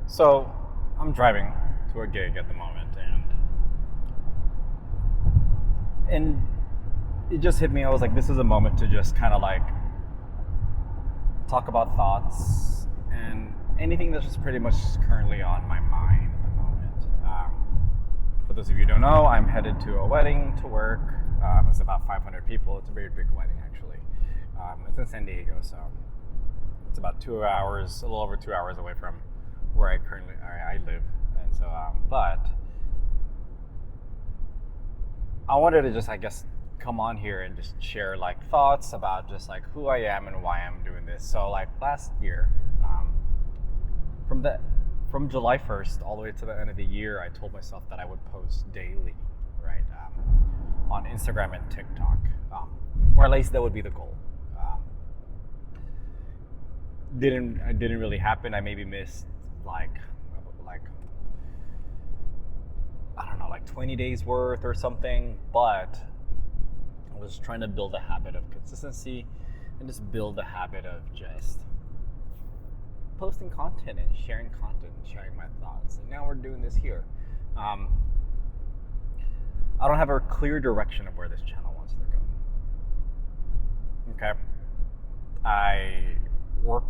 So I'm driving to a gig at the moment, and it just hit me. I was like, this is a moment to just kind of like talk about thoughts and anything that's just pretty much currently on my mind at the moment. For those of you who don't know, I'm headed to a wedding to work. It's about 500 people. It's a very big wedding, actually. It's in San Diego, so it's about 2 hours, a little over 2 hours away from where I live. And so, but I wanted to just, I guess, come on here and just share like thoughts about just like who I am and why I'm doing this. So like last year, from the from July 1st all the way to the end of the year, I told myself that I would post daily, right, on Instagram and TikTok, or at least that would be the goal. Didn't really happen. I maybe missed like I don't know, like 20 days worth or something, but I was trying to build a habit of consistency and just build a habit of just posting content and sharing my thoughts. And now we're doing this here. I don't have a clear direction of where this channel wants to go. Okay. I work,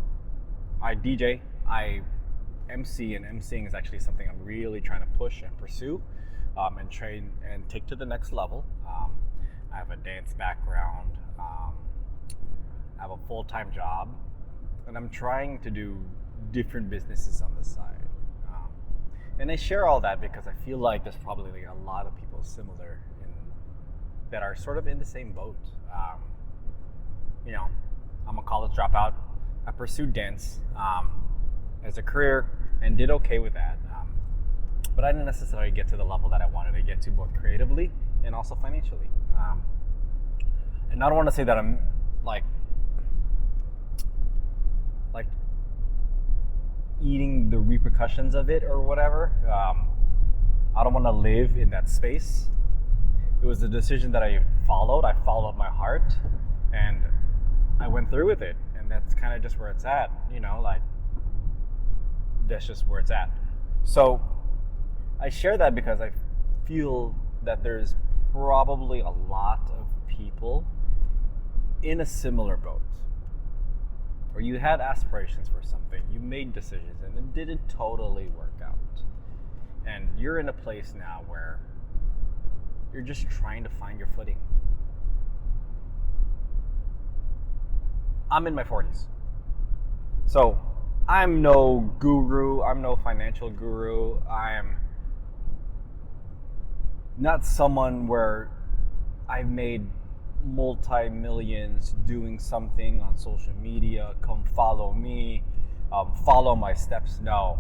I DJ, I MC, and MCing is actually something I'm really trying to push and pursue, and train and take to the next level. I have a dance background. I have a full-time job, and I'm trying to do different businesses on the side. And I share all that because I feel like there's probably a lot of people similar that are sort of in the same boat. I'm a college dropout. I pursued dance as a career and did okay with that. But I didn't necessarily get to the level that I wanted to get to, both creatively and also financially. And I don't want to say that I'm like eating the repercussions of it or whatever. I don't want to live in that space. It was a decision that I followed. I followed my heart, and I went through with it. And that's kind of just where it's at. That's just where it's at. So I share that because I feel that there's probably a lot of people in a similar boat, where you had aspirations for something, you made decisions, and it didn't totally work out. And you're in a place now where you're just trying to find your footing. I'm in my 40s. So I'm no guru, I'm no financial guru, I'm not someone where I've made multi-millions doing something on social media. Come follow me, follow my steps. No,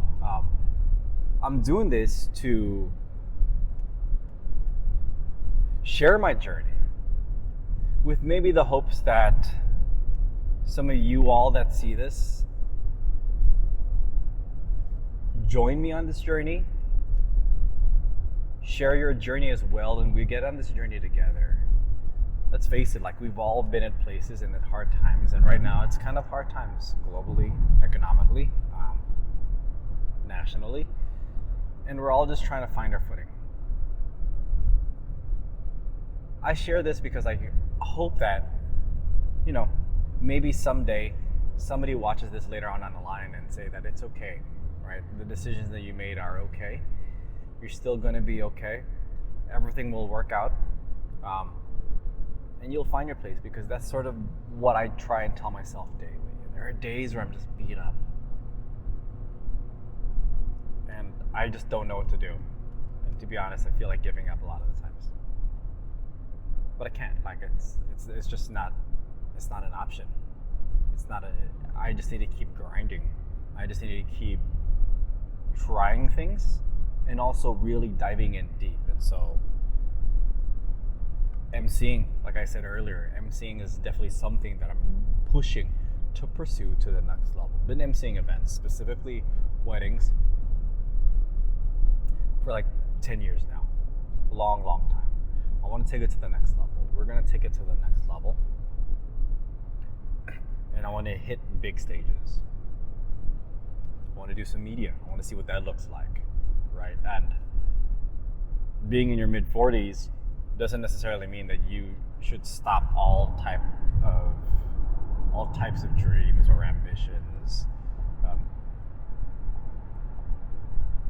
I'm doing this to share my journey with maybe the hopes that some of you all that see this join me on this journey, share your journey as well, and we get on this journey together. Let's face it, like, we've all been at places and at hard times, and right now it's kind of hard times globally, economically, nationally, and we're all just trying to find our footing. I share this because I hope that, maybe someday somebody watches this later on the line and say that it's okay, right? The decisions that you made are okay. You're still going to be okay. Everything will work out. And you'll find your place, because that's sort of what I try and tell myself daily. There are days where I'm just beat up, and I just don't know what to do. And to be honest, I feel like giving up a lot of the times, but I can't. Like, it's just not. It's not an option. I just need to keep grinding. I just need to keep trying things, and also really diving in deep. And so MCing, like I said earlier, MCing is definitely something that I'm pushing to pursue to the next level. Been MCing events, specifically weddings, for like 10 years now. Long time. I want to take it to the next level. We're going to take it to the next level. And I want to hit big stages. I want to do some media. I want to see what that looks like, right? And being in your mid 40s doesn't necessarily mean that you should stop all types of dreams or ambitions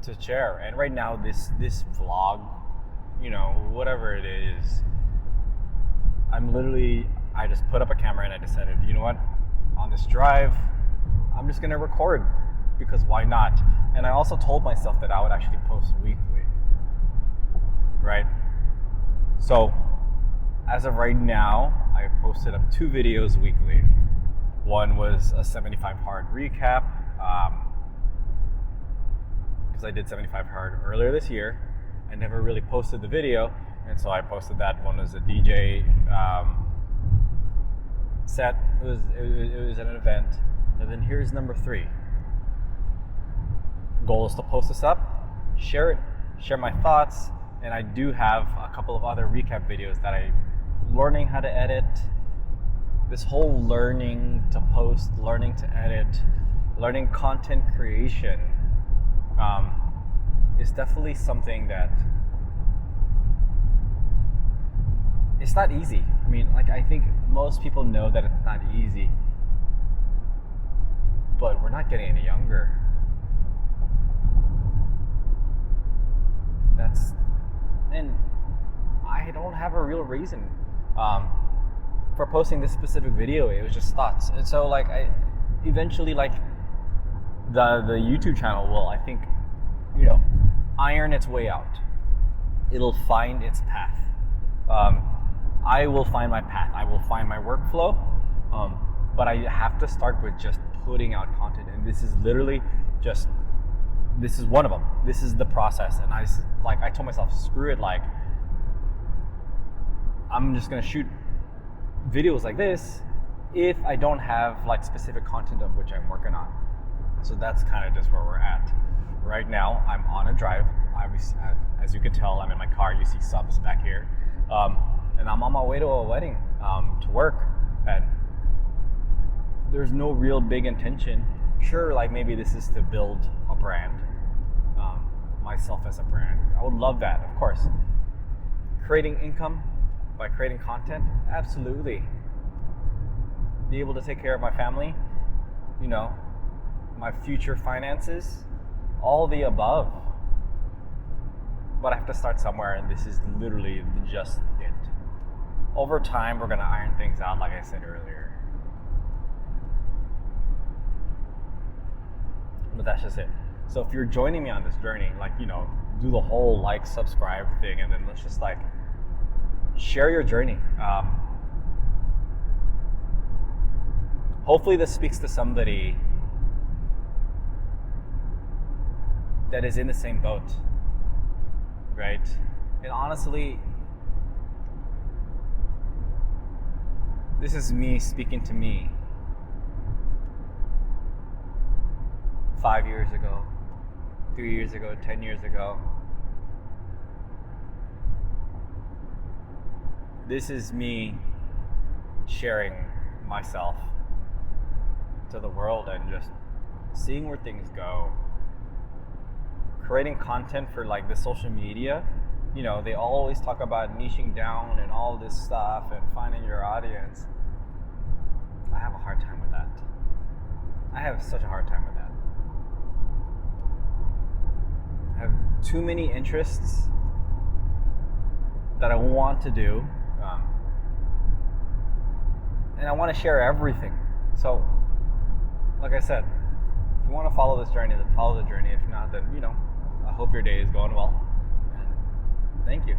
to share. And right now, this vlog, whatever it is, I just put up a camera and I decided, you know what, on this drive, I'm just gonna record, because why not? And I also told myself that I would actually post weekly, right? So as of right now, I posted up 2 videos weekly. One was a 75 hard recap, because I did 75 hard earlier this year. I never really posted the video, and so I posted that. One was a DJ set. It was at an event. And then here's number 3. Goal is to post this up, share it, share my thoughts, and I do have a couple of other recap videos that I'm learning how to edit. This whole learning to post, learning to edit, learning content creation is definitely something that it's not easy. I mean, I think most people know that it's not easy, but we're not getting any younger. And I don't have a real reason for posting this specific video. It was just thoughts. And so I eventually the YouTube channel will, I think, iron its way out. It'll find its path. I will find my path. I will find my workflow. But I have to start with just putting out content. And this is literally this is one of them. This is the process. And I told myself, screw it. I'm just going to shoot videos like this if I don't have specific content of which I'm working on. So that's kind of just where we're at. Right now, I'm on a drive. As you can tell, I'm in my car. You see subs back here. And I'm on my way to a wedding to work. And there's no real big intention. Sure, maybe this is to build a brand, myself as a brand. I would love that, of course. Creating income by creating content, absolutely. Be able to take care of my family, my future finances, all the above. But I have to start somewhere, and this is literally just it. Over time, we're gonna iron things out, like I said earlier. But that's just it. So if you're joining me on this journey, do the whole subscribe thing, and then let's just share your journey. Hopefully this speaks to somebody that is in the same boat, right? And honestly, this is me speaking to me 5 years ago, 3 years ago, 10 years ago. This is me sharing myself to the world and just seeing where things go. Creating content for the social media, they always talk about niching down and all this stuff and finding your audience. I have a hard time with that. I have such a hard time with that. I have too many interests that I want to do, and I want to share everything. So, like I said, if you want to follow this journey, then follow the journey. If not, then I hope your day is going well. And thank you.